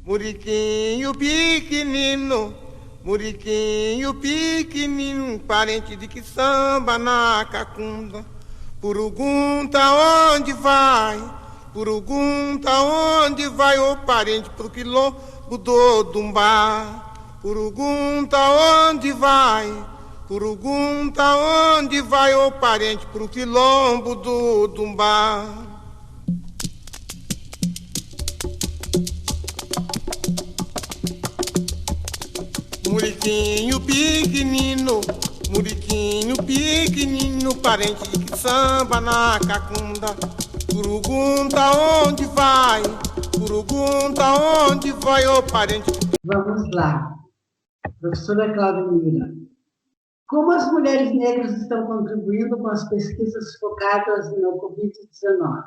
Muriquinho pequenino, muriquinho pequenino, parente de que samba na cacunda. Purugunta onde vai, purugunta onde vai, ô parente pro quilombo do Dumbá. Purugunta onde vai, purugunta onde vai, ô parente pro quilombo do Dumbá. Muriquinho pequenino, parente de que samba na cacunda. Purugunta onde vai, purugunta onde vai, ô parente. Vamos lá. Professora Claudemira, como as mulheres negras estão contribuindo com as pesquisas focadas no Covid-19?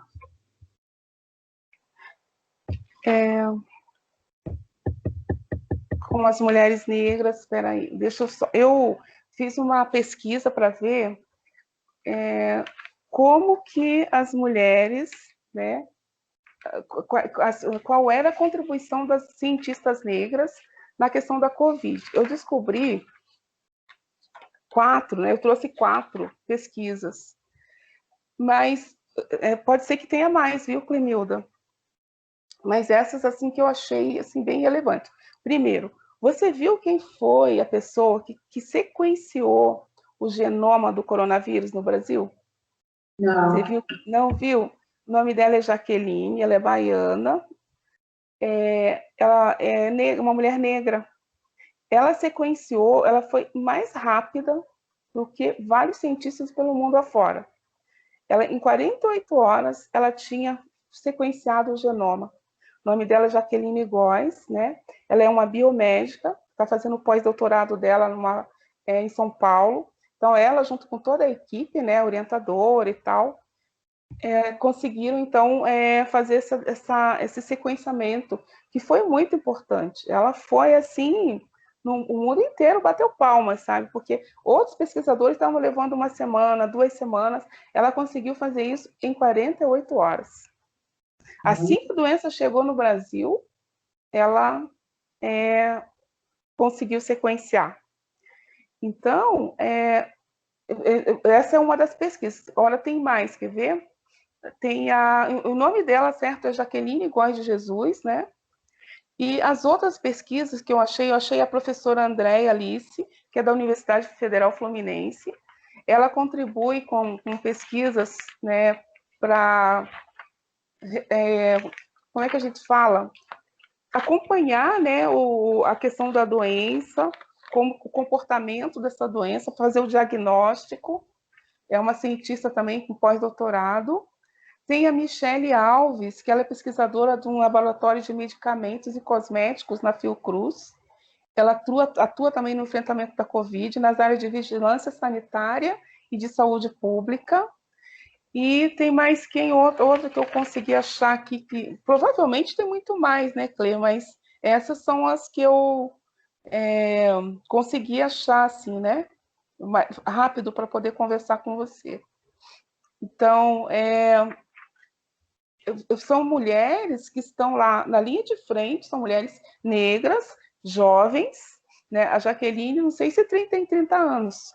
Com as mulheres negras, espera aí, deixa eu só... Eu fiz uma pesquisa para ver como que as mulheres, né, qual era a contribuição das cientistas negras na questão da Covid. Eu descobri 4, né, eu trouxe 4 pesquisas, mas pode ser que tenha mais, viu, Clemilda? Mas essas, assim, que eu achei, assim, bem relevante. Primeiro, você viu quem foi a pessoa que sequenciou o genoma do coronavírus no Brasil? Não. Você viu? Não viu? O nome dela é Jaqueline, ela é baiana, ela é uma mulher negra. Ela sequenciou, ela foi mais rápida do que vários cientistas pelo mundo afora. Ela, em 48 horas, ela tinha sequenciado o genoma. O nome dela é Jaqueline Góes, né? Ela é uma biomédica, está fazendo o pós-doutorado dela em São Paulo. Então, ela, junto com toda a equipe, né, orientadora e tal, conseguiram, então, fazer esse sequenciamento, que foi muito importante. Ela foi, assim, o mundo inteiro bateu palmas, sabe? Porque outros pesquisadores estavam levando 1 semana, 2 semanas, ela conseguiu fazer isso em 48 horas. Assim que a doença chegou no Brasil, ela conseguiu sequenciar. Então, essa é uma das pesquisas. Agora tem mais, quer ver? Tem o nome dela, certo, é Jaqueline Góes de Jesus, né? E as outras pesquisas que eu achei a professora Andréia Alice, que é da Universidade Federal Fluminense. Ela contribui com pesquisas, né, para... como é que a gente fala? Acompanhar, né, a questão da doença, como o comportamento dessa doença, fazer o diagnóstico. É uma cientista também com pós-doutorado. Tem a Michele Alves, que ela é pesquisadora de um laboratório de medicamentos e cosméticos na Fiocruz. Ela atua também no enfrentamento da Covid, nas áreas de vigilância sanitária e de saúde pública. E tem mais outra que eu consegui achar aqui, que provavelmente tem muito mais, né, Clê? Mas essas são as que eu consegui achar, assim, né? Rápido para poder conversar com você. Então, são mulheres que estão lá na linha de frente, são mulheres negras, jovens, né? A Jaqueline, não sei se tem 30 anos,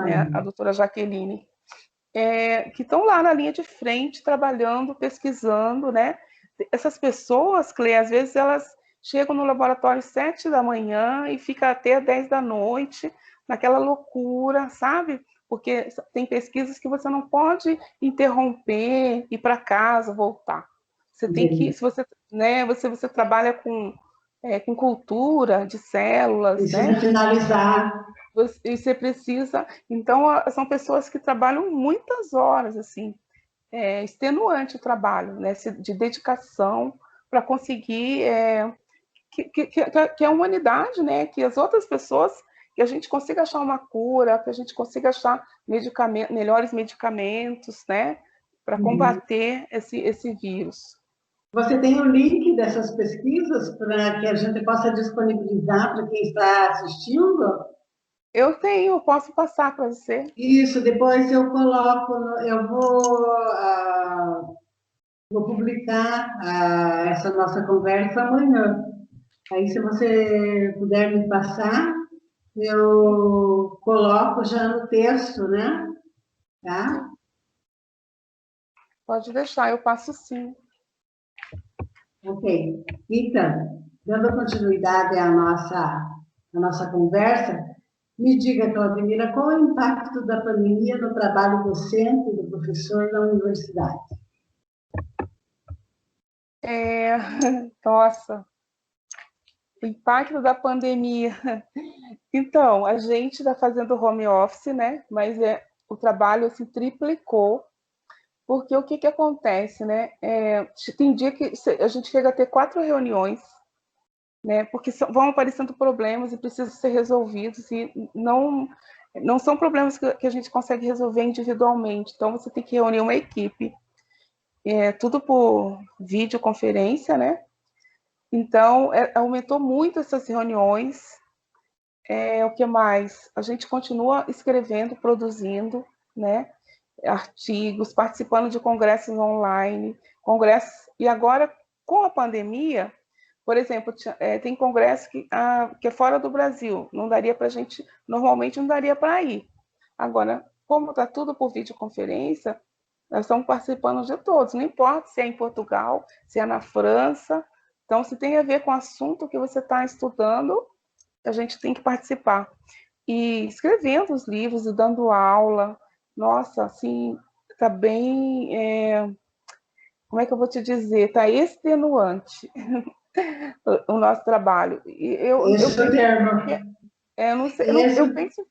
né? A doutora Jaqueline. Que estão lá na linha de frente, trabalhando, pesquisando, né? Essas pessoas, Clê, às vezes elas chegam no laboratório às 7 da manhã e ficam até 10 da noite, naquela loucura, sabe? Porque tem pesquisas que você não pode interromper, ir para casa, voltar. Você tem que, se você, né, você trabalha com cultura de células, precisa, né? finalizar. E você precisa... Então, são pessoas que trabalham muitas horas, assim, extenuante o trabalho, né, de dedicação para conseguir que a humanidade, né, que as outras pessoas, que a gente consiga achar uma cura, que a gente consiga achar melhores medicamentos, né, para combater esse vírus. Você tem o link dessas pesquisas para que a gente possa disponibilizar para quem está assistindo? Eu tenho, posso passar para você. Isso, depois eu coloco, eu vou vou publicar essa nossa conversa amanhã. Aí, se você puder me passar, eu coloco já no texto, né? Tá? Pode deixar, eu passo sim. Ok. Então, dando continuidade à nossa conversa, me diga, Claudemira, qual é o impacto da pandemia no trabalho docente do professor na universidade? Nossa, o impacto da pandemia. Então, a gente está fazendo home office, né? Mas o trabalho se triplicou, porque o que, que acontece, né? Tem dia que a gente chega a ter 4 reuniões, né? Porque vão aparecendo problemas e precisam ser resolvidos, e não são problemas que a gente consegue resolver individualmente. Então, você tem que reunir uma equipe. Tudo por videoconferência, né? Então, aumentou muito essas reuniões. O que mais? A gente continua escrevendo, produzindo, né? Artigos, participando de congressos online, congressos. E agora, com a pandemia, por exemplo, tem congresso que é fora do Brasil, não daria para a gente, normalmente não daria para ir. Agora, como está tudo por videoconferência, nós estamos participando de todos, não importa se é em Portugal, se é na França. Então, se tem a ver com o assunto que você está estudando, a gente tem que participar. E escrevendo os livros e dando aula, nossa, assim, está bem, como é que eu vou te dizer? Está extenuante o nosso trabalho. E eu Esse é o penso termo. que, eu não sei, Esse, eu penso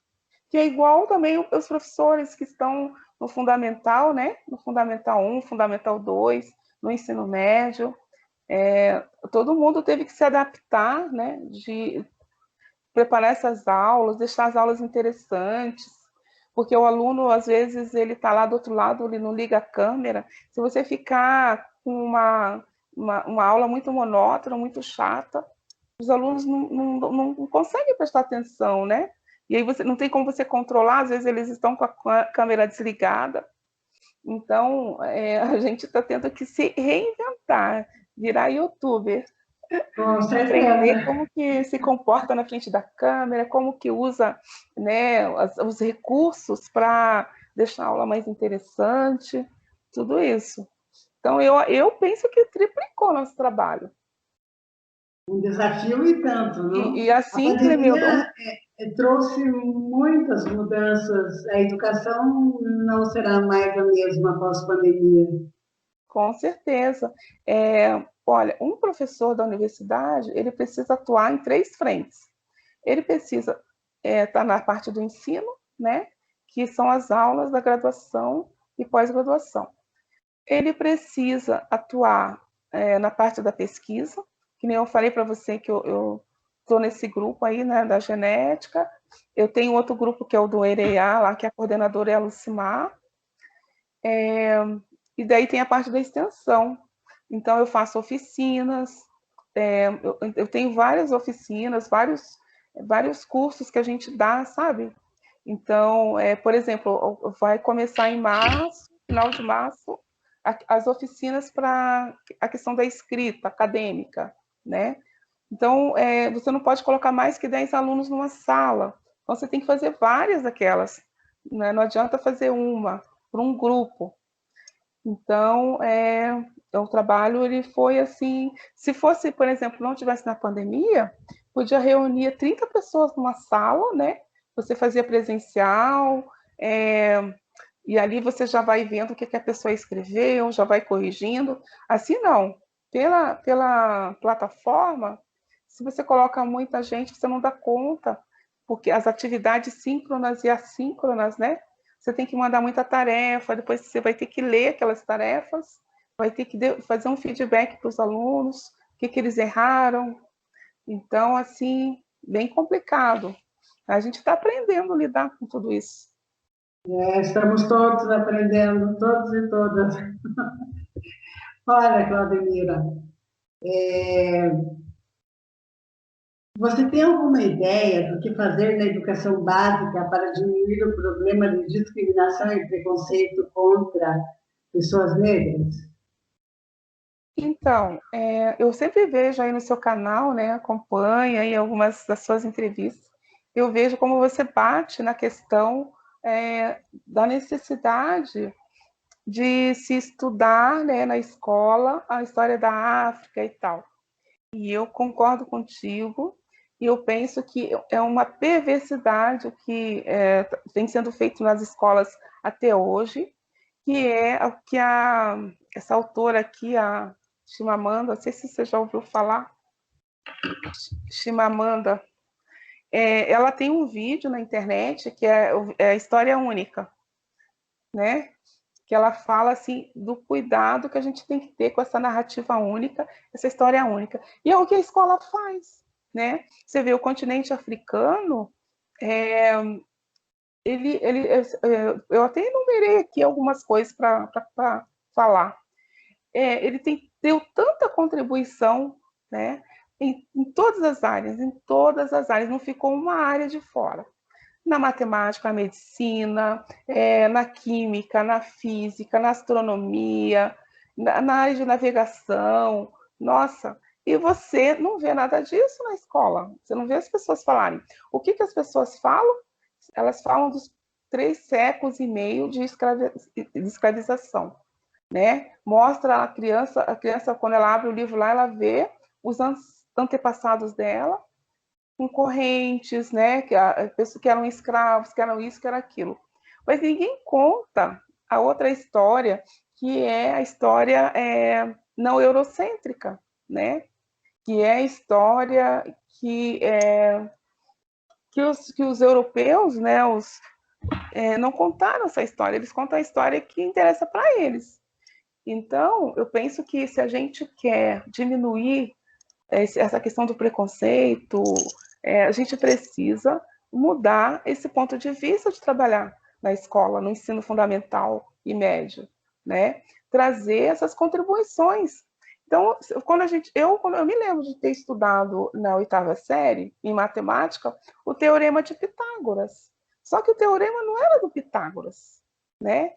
que é igual também os professores que estão no fundamental, né? No fundamental 1, fundamental 2, no ensino médio. Todo mundo teve que se adaptar, né? De preparar essas aulas, deixar as aulas interessantes, porque o aluno, às vezes, ele está lá do outro lado, ele não liga a câmera. Se você ficar com uma aula muito monótona, muito chata, os alunos não conseguem prestar atenção, né? E aí você não tem como você controlar, às vezes eles estão com a câmera desligada. Então, a gente está tendo que se reinventar, virar youtuber, com aprender certeza. como que se comporta na frente da câmera, como que usa, né, os recursos para deixar a aula mais interessante, tudo isso. Então, eu penso que triplicou nosso trabalho. Um desafio e tanto, não? E A assim, Clemilda, pandemia trouxe muitas mudanças. A educação não será mais a mesma após-pandemia. com certeza. Olha, um professor da universidade, ele precisa atuar em 3 frentes. Ele precisa estar na parte do ensino, né, que são as aulas da graduação e pós-graduação. Ele precisa atuar na parte da pesquisa, que nem eu falei para você que eu estou nesse grupo aí, né, da genética. Eu tenho outro grupo que é o do EREA, lá que a coordenadora é a Lucimar. E daí tem a parte da extensão. Então, eu faço oficinas, eu tenho várias oficinas, vários cursos que a gente dá, sabe? Então, por exemplo, vai começar em março, final de março, as oficinas para a questão da escrita acadêmica, né? Então, você não pode colocar mais que 10 alunos numa sala. Então, você tem que fazer várias daquelas, né? Não adianta fazer uma para um grupo. Então, o trabalho ele foi assim, se fosse, por exemplo, não tivesse na pandemia, podia reunir 30 pessoas numa sala, né? Você fazia presencial, e ali você já vai vendo o que a pessoa escreveu, já vai corrigindo. Assim não, pela plataforma, se você coloca muita gente, você não dá conta, porque as atividades síncronas e assíncronas, né? Você tem que mandar muita tarefa, depois você vai ter que ler aquelas tarefas, vai ter que fazer um feedback para os alunos, o que eles erraram. Então, assim, bem complicado. A gente está aprendendo a lidar com tudo isso. Estamos todos aprendendo, todos e todas. Olha, Claudemira, você tem alguma ideia do que fazer na educação básica para diminuir o problema de discriminação e preconceito contra pessoas negras? Então, eu sempre vejo aí no seu canal, né, acompanho aí algumas das suas entrevistas, eu vejo como você bate na questão da necessidade de se estudar, né, na escola a história da África e tal. E eu concordo contigo, e eu penso que é uma perversidade o que vem sendo feito nas escolas até hoje, que é o que essa autora aqui, a Chimamanda, não sei se você já ouviu falar, Chimamanda, ela tem um vídeo na internet que é a História Única, né? Que ela fala assim do cuidado que a gente tem que ter com essa narrativa única, essa história única. E é o que a escola faz, né? Você vê o continente africano, é, eu até enumerei aqui algumas coisas para falar. Ele deu tanta contribuição, né? Em todas as áreas, não ficou uma área de fora. Na matemática, na medicina, na química, na física, na astronomia, na área de navegação. Nossa, e você não vê nada disso na escola. Você não vê as pessoas falarem. O que, que as pessoas falam? Elas falam dos 3 séculos e meio de escravização, né? Mostra a criança, quando ela abre o livro lá, ela vê os antepassados dela, concorrentes, né, que eram escravos, que eram isso, que era aquilo. Mas ninguém conta a outra história, que é a história não eurocêntrica, né? Que é a história que os europeus, né, não contaram essa história, eles contam a história que interessa para eles. Então, eu penso que se a gente quer diminuir essa questão do preconceito, a gente precisa mudar esse ponto de vista de trabalhar na escola, no ensino fundamental e médio, né? Trazer essas contribuições. Então, quando eu me lembro de ter estudado na 8ª série, em matemática, o teorema de Pitágoras. Só que o teorema não era do Pitágoras, né?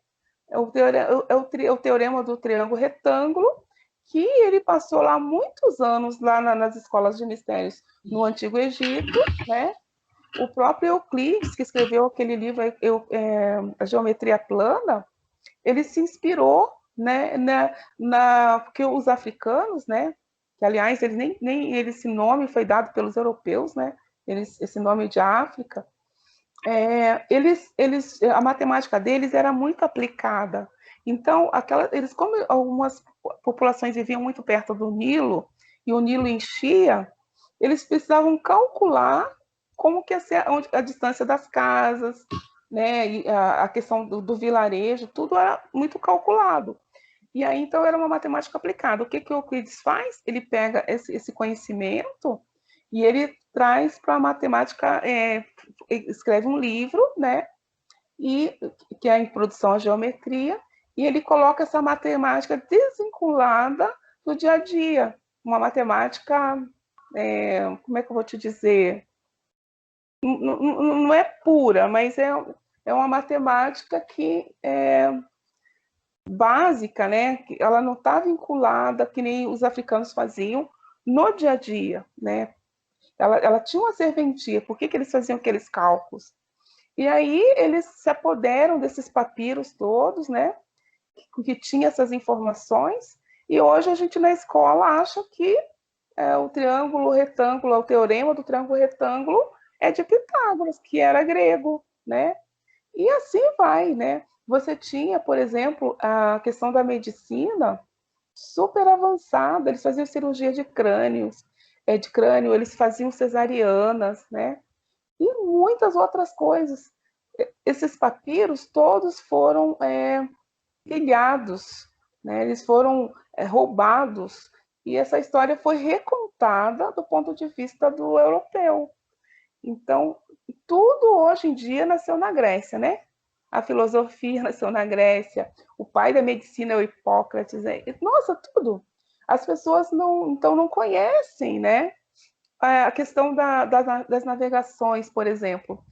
É o teorema do triângulo retângulo, que ele passou lá muitos anos lá nas escolas de mistérios no Antigo Egito, né? O próprio Euclides, que escreveu aquele livro, A Geometria Plana, ele se inspirou, né, porque os africanos, né, que aliás esse nome foi dado pelos europeus, né, esse nome de África, a matemática deles era muito aplicada. Então, como algumas populações viviam muito perto do Nilo e o Nilo enchia, eles precisavam calcular como que ia ser a distância das casas, né? E a questão do vilarejo, tudo era muito calculado. E aí, então, era uma matemática aplicada. O que o Euclides faz? Ele pega esse conhecimento e ele traz para a matemática, escreve um livro, né? E que é a introdução à geometria, e ele coloca essa matemática desvinculada do dia a dia, uma matemática, como é que eu vou te dizer? Não é pura, mas é uma matemática que é básica, né? Ela não está vinculada que nem os africanos faziam no dia a dia, né? Ela tinha uma serventia. Por que eles faziam aqueles cálculos? E aí eles se apoderam desses papiros todos, né? Que tinha essas informações. E hoje a gente na escola acha que o triângulo retângulo, o teorema do triângulo retângulo é de Pitágoras, que era grego, né? E assim vai, né? Você tinha, por exemplo, a questão da medicina super avançada. Eles faziam cirurgia de crânio, eles faziam cesarianas, né? E muitas outras coisas. Esses papiros todos foram pilhados, né? Eles foram roubados, e essa história foi recontada do ponto de vista do europeu. Então, tudo hoje em dia nasceu na Grécia, né? A filosofia nasceu na Grécia, o pai da medicina é o Hipócrates, nossa, tudo. As pessoas não conhecem, né? A questão das navegações, por exemplo.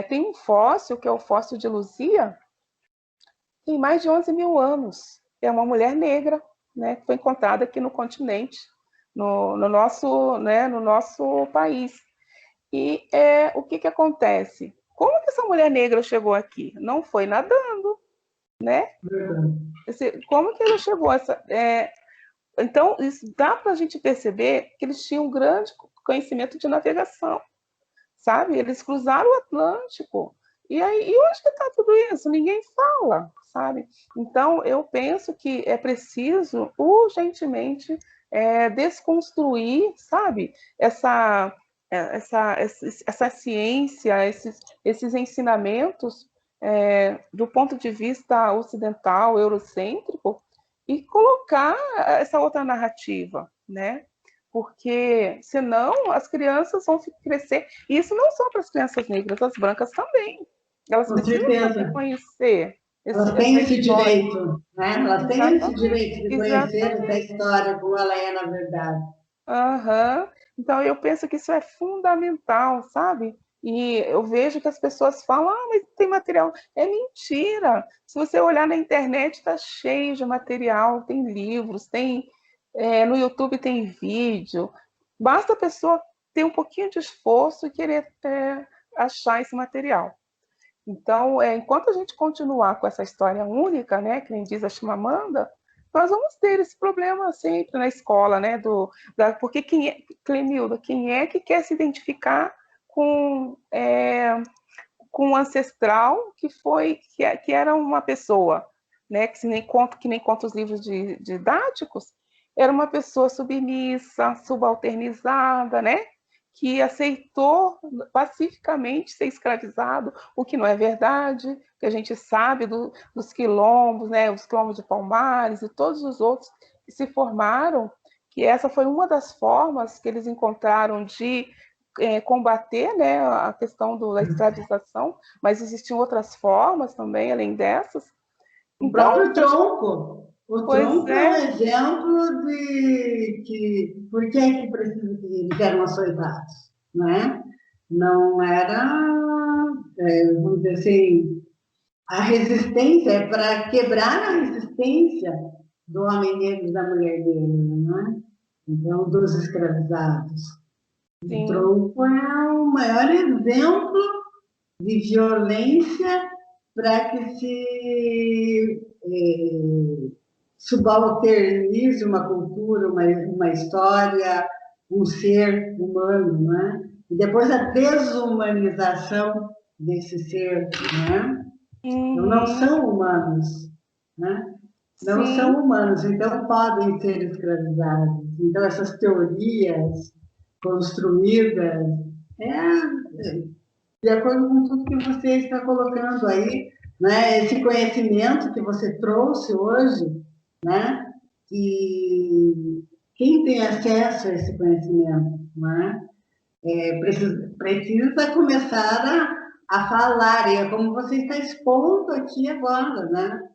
Tem um fóssil, que é o fóssil de Luzia, tem mais de 11 mil anos. É uma mulher negra, né, que foi encontrada aqui no continente, no nosso, né, no nosso país. E o que acontece? Como que essa mulher negra chegou aqui? Não foi nadando, né? Como que ela chegou a essa... Então, isso dá para a gente perceber que eles tinham um grande conhecimento de navegação, sabe? Eles cruzaram o Atlântico. E aí, e onde que está tudo isso? Ninguém fala, sabe? Então, eu penso que é preciso urgentemente desconstruir, sabe? Essa ciência, esses ensinamentos do ponto de vista ocidental, eurocêntrico, e colocar essa outra narrativa, né? Porque senão as crianças vão crescer, e isso não só para as crianças negras, as brancas também. Elas Com precisam certeza. também conhecer Elas têm essa esse história. direito, né? Elas têm esse direito de conhecer essa história como ela é na verdade. Uhum. Então, eu penso que isso é fundamental, sabe? E eu vejo que as pessoas falam, mas tem material. É mentira! Se você olhar na internet, está cheio de material, tem livros, no YouTube tem vídeo. Basta a pessoa ter um pouquinho de esforço e querer achar esse material. Então, enquanto a gente continuar com essa história única, né, que nem diz a Chimamanda, nós vamos ter esse problema sempre na escola, né? Porque Clemilda, quem é que quer se identificar com um ancestral que era uma pessoa, né? Que nem conta os livros didáticos, era uma pessoa submissa, subalternizada, né? Que aceitou pacificamente ser escravizado, o que não é verdade, que a gente sabe dos quilombos, né, os quilombos de Palmares e todos os outros que se formaram, que essa foi uma das formas que eles encontraram de combater, né, a questão da escravização, mas existiam outras formas também, além dessas. O próprio tronco. O Pois tronco é um exemplo de que por que é que precisa que eles eram açoitados, né? Não era, vamos dizer assim, a resistência é para quebrar a resistência do homem negro e da mulher negra, né? Então, dos escravizados. sim. O tronco é o maior exemplo de violência para que se subalternize uma cultura, uma história, um ser humano, né? E depois a desumanização desse ser, né? Então, não são humanos, né? Não Sim. são humanos, então podem ser escravizados. Então, essas teorias construídas de acordo com tudo que você está colocando aí, né? Esse conhecimento que você trouxe hoje, né? E quem tem acesso a esse conhecimento, né? Precisa começar a falar, e é como você está expondo aqui agora, né?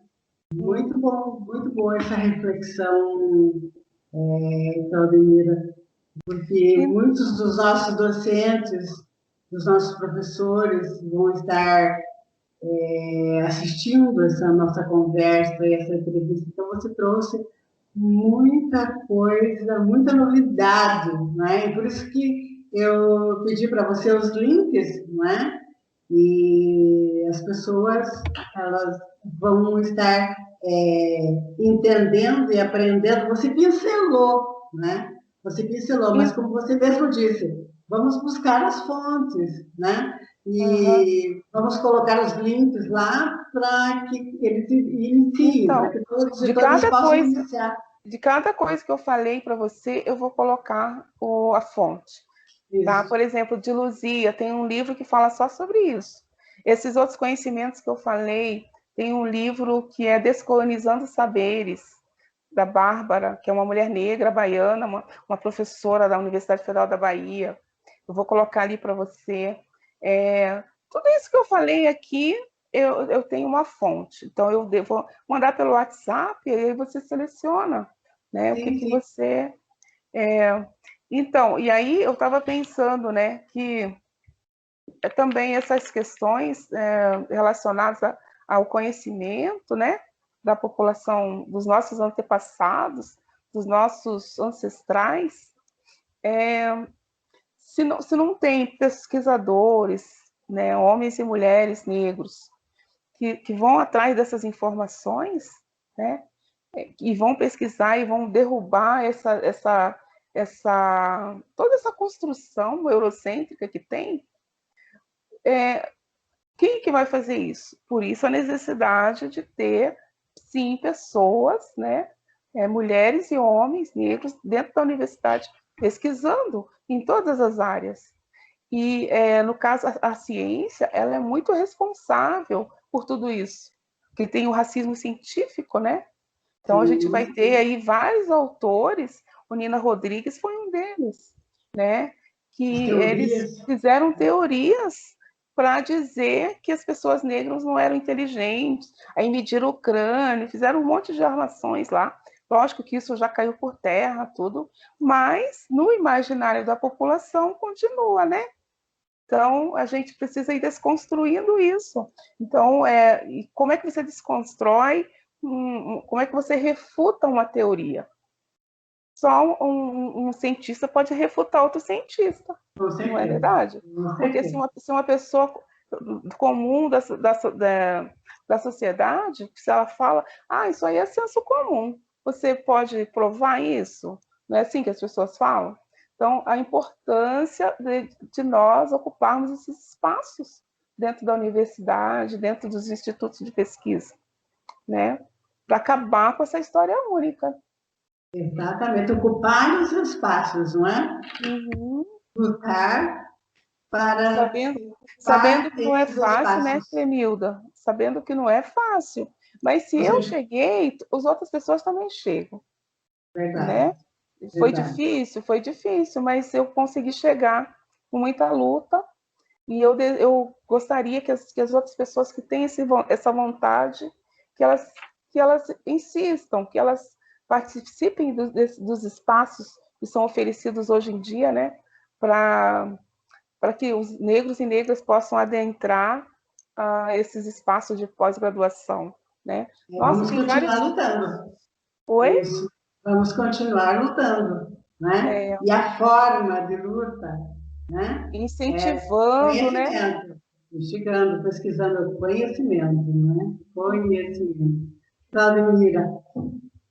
Muito boa essa reflexão, Claudemira, porque muitos dos nossos docentes, dos nossos professores vão estar assistindo essa nossa conversa e essa entrevista. Então, você trouxe muita coisa, muita novidade, né? E por isso que eu pedi para você os links, né? E as pessoas, elas vão estar entendendo e aprendendo. Você pincelou, né? Você pincelou, mas como você mesmo disse, vamos buscar as fontes, né? E vamos colocar os links lá para que eles iniciem, então, para que todos e todas possam iniciar. De cada coisa que eu falei para você, eu vou colocar a fonte. Tá? Por exemplo, de Luzia, tem um livro que fala só sobre isso. Esses outros conhecimentos que eu falei, tem um livro que é Descolonizando Saberes, da Bárbara, que é uma mulher negra baiana, uma professora da Universidade Federal da Bahia. Eu vou colocar ali para você. Tudo isso que eu falei aqui, eu tenho uma fonte. Então, eu devo mandar pelo WhatsApp, e aí você seleciona, né? O que você... Então, e aí eu estava pensando, né, que também essas questões relacionadas ao conhecimento, né, da população, dos nossos antepassados, dos nossos ancestrais, se não tem pesquisadores, né, homens e mulheres negros, que vão atrás dessas informações, né, e vão pesquisar e vão derrubar toda essa construção eurocêntrica que tem, quem que vai fazer isso? Por isso a necessidade de ter, sim, pessoas, né, mulheres e homens negros dentro da universidade pesquisando em todas as áreas. E, no caso, a ciência, ela é muito responsável por tudo isso, porque tem o racismo científico, né? Então, a gente vai ter aí vários autores, o Nina Rodrigues foi um deles, né? Que eles fizeram teorias para dizer que as pessoas negras não eram inteligentes, aí mediram o crânio, fizeram um monte de armações lá. Lógico que isso já caiu por terra, tudo, mas no imaginário da população continua, né? Então, a gente precisa ir desconstruindo isso. Então, como é que você desconstrói, como é que você refuta uma teoria? Só um cientista pode refutar outro cientista, não é verdade? Porque se uma pessoa comum da sociedade, se ela fala, isso aí é senso comum, você pode provar isso? Não é assim que as pessoas falam? Então, a importância de nós ocuparmos esses espaços dentro da universidade, dentro dos institutos de pesquisa, né? Para acabar com essa história única. Exatamente, ocupar os espaços, não é? Uhum. Lutar para... Sabendo que não é fácil, né, Clemilda? Sabendo que não é fácil. Mas se eu cheguei, as outras pessoas também chegam. Verdade. Né? Foi difícil, mas eu consegui chegar com muita luta e eu gostaria que as outras pessoas que têm essa vontade, que elas insistam, que elas participem dos espaços que são oferecidos hoje em dia, né? Para que os negros e negras possam adentrar esses espaços de pós-graduação, né? Vamos continuar lutando. Oi? Isso. Vamos continuar lutando, né? E a forma de luta, né? Incentivando, né? Instigando, pesquisando conhecimento, né? Conhecimento. Claudemira,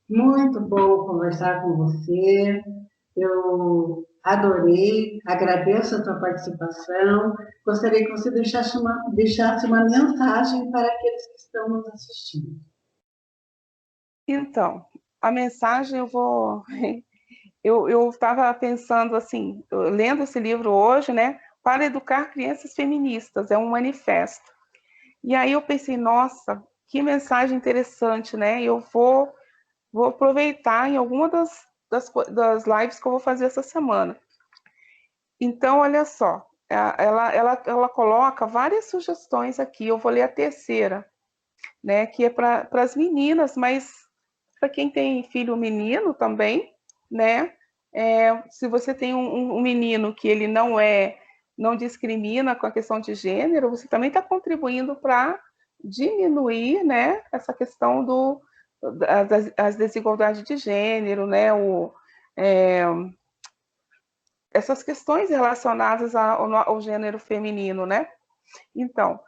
muito bom conversar com você. Eu adorei, agradeço a tua participação. Gostaria que você deixasse uma mensagem para aqueles que estão nos assistindo. Então, a mensagem eu estava pensando assim, lendo esse livro hoje, né, para educar crianças feministas, é um manifesto. E aí eu pensei, nossa, que mensagem interessante, né? Eu vou aproveitar em alguma das lives que eu vou fazer essa semana. Então, olha só, ela coloca várias sugestões aqui, eu vou ler a terceira, né, que é para as meninas, mas para quem tem filho menino também, né? Se você tem um menino que ele não discrimina com a questão de gênero, você também está contribuindo para diminuir, né, essa questão das desigualdades de gênero, né? Essas questões relacionadas ao gênero feminino, né? Então,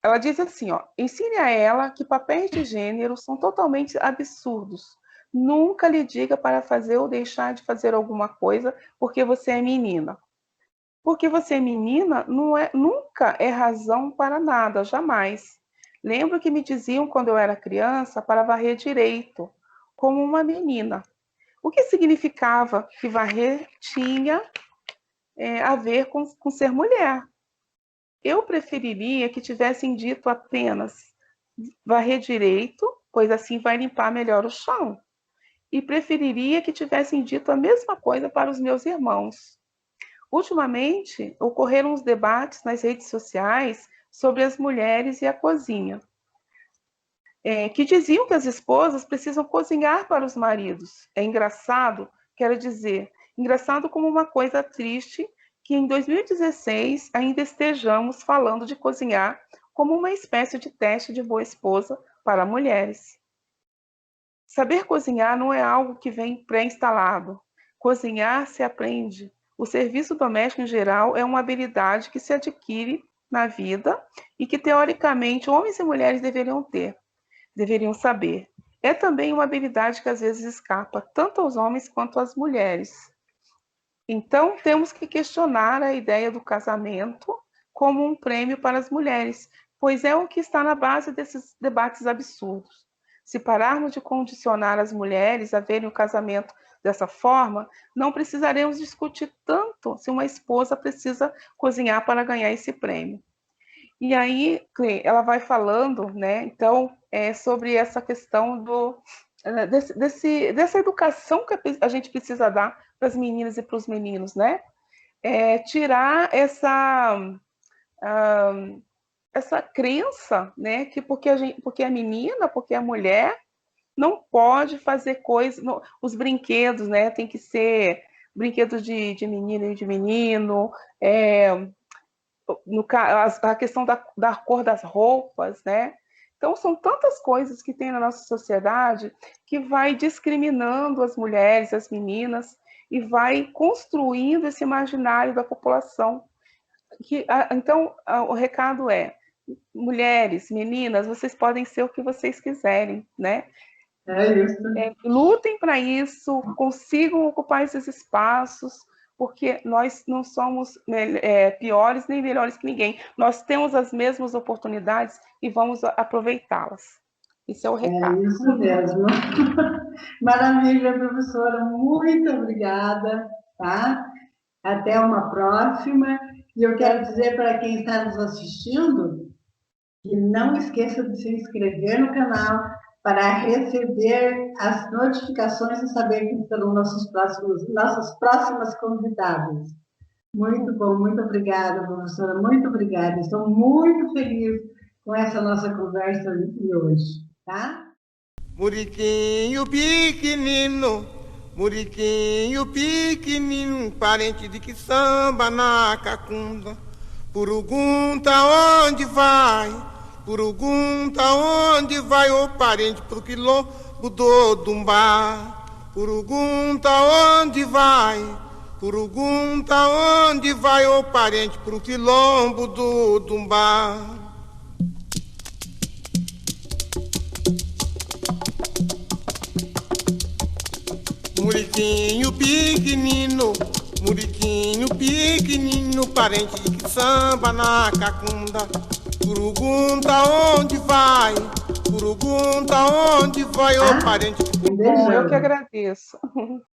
ela diz assim, ensine a ela que papéis de gênero são totalmente absurdos. Nunca lhe diga para fazer ou deixar de fazer alguma coisa porque você é menina. Porque você é menina nunca é razão para nada, jamais. Lembro que me diziam quando eu era criança para varrer direito, como uma menina. O que significava que varrer tinha a ver com ser mulher? Eu preferiria que tivessem dito apenas varrer direito, pois assim vai limpar melhor o chão. E preferiria que tivessem dito a mesma coisa para os meus irmãos. Ultimamente, ocorreram uns debates nas redes sociais sobre as mulheres e a cozinha, que diziam que as esposas precisam cozinhar para os maridos. É engraçado, quero dizer, engraçado como uma coisa triste que em 2016 ainda estejamos falando de cozinhar como uma espécie de teste de boa esposa para mulheres. Saber cozinhar não é algo que vem pré-instalado. Cozinhar se aprende. O serviço doméstico, em geral, é uma habilidade que se adquire na vida e que, teoricamente, homens e mulheres deveriam ter, deveriam saber. É também uma habilidade que, às vezes, escapa tanto aos homens quanto às mulheres. Então, temos que questionar a ideia do casamento como um prêmio para as mulheres, pois é o que está na base desses debates absurdos. Se pararmos de condicionar as mulheres a verem o casamento dessa forma, não precisaremos discutir tanto se uma esposa precisa cozinhar para ganhar esse prêmio. E aí, ela vai falando, né, então, sobre essa questão dessa educação que a gente precisa dar para as meninas e para os meninos, né? Tirar essa crença, né, que porque é menina, porque é mulher, não pode fazer coisas, os brinquedos, né, tem que ser brinquedos de menina e de menino, a questão da cor das roupas, né? Então, são tantas coisas que tem na nossa sociedade que vai discriminando as mulheres, as meninas, e vai construindo esse imaginário da população. Então, o recado é: mulheres, meninas, vocês podem ser o que vocês quiserem, né? Lutem para isso, consigam ocupar esses espaços, porque nós não somos piores nem melhores que ninguém. Nós temos as mesmas oportunidades e vamos aproveitá-las. Esse é o recado. É isso mesmo. Maravilha, professora. Muito obrigada, tá? Até uma próxima. E eu quero dizer para quem está nos assistindo que não esqueça de se inscrever no canal para receber as notificações e saber quem serão nossas próximas convidadas. Muito bom, muito obrigada, professora, muito obrigada. Estou muito feliz com essa nossa conversa de hoje, tá? Muriquinho pequenino, muriquinho pequenino, parente de que samba na cacunda. Pergunta onde vai, pergunta onde vai o parente pro quilombo do Dumbá. Pergunta onde vai, pergunta onde vai o parente pro quilombo do Dumbá. Muriquinho pequenino, muriquinho pequenino, parente que samba na cacunda. Pergunta onde vai, pergunta onde vai o parente. Bom, eu que agradeço.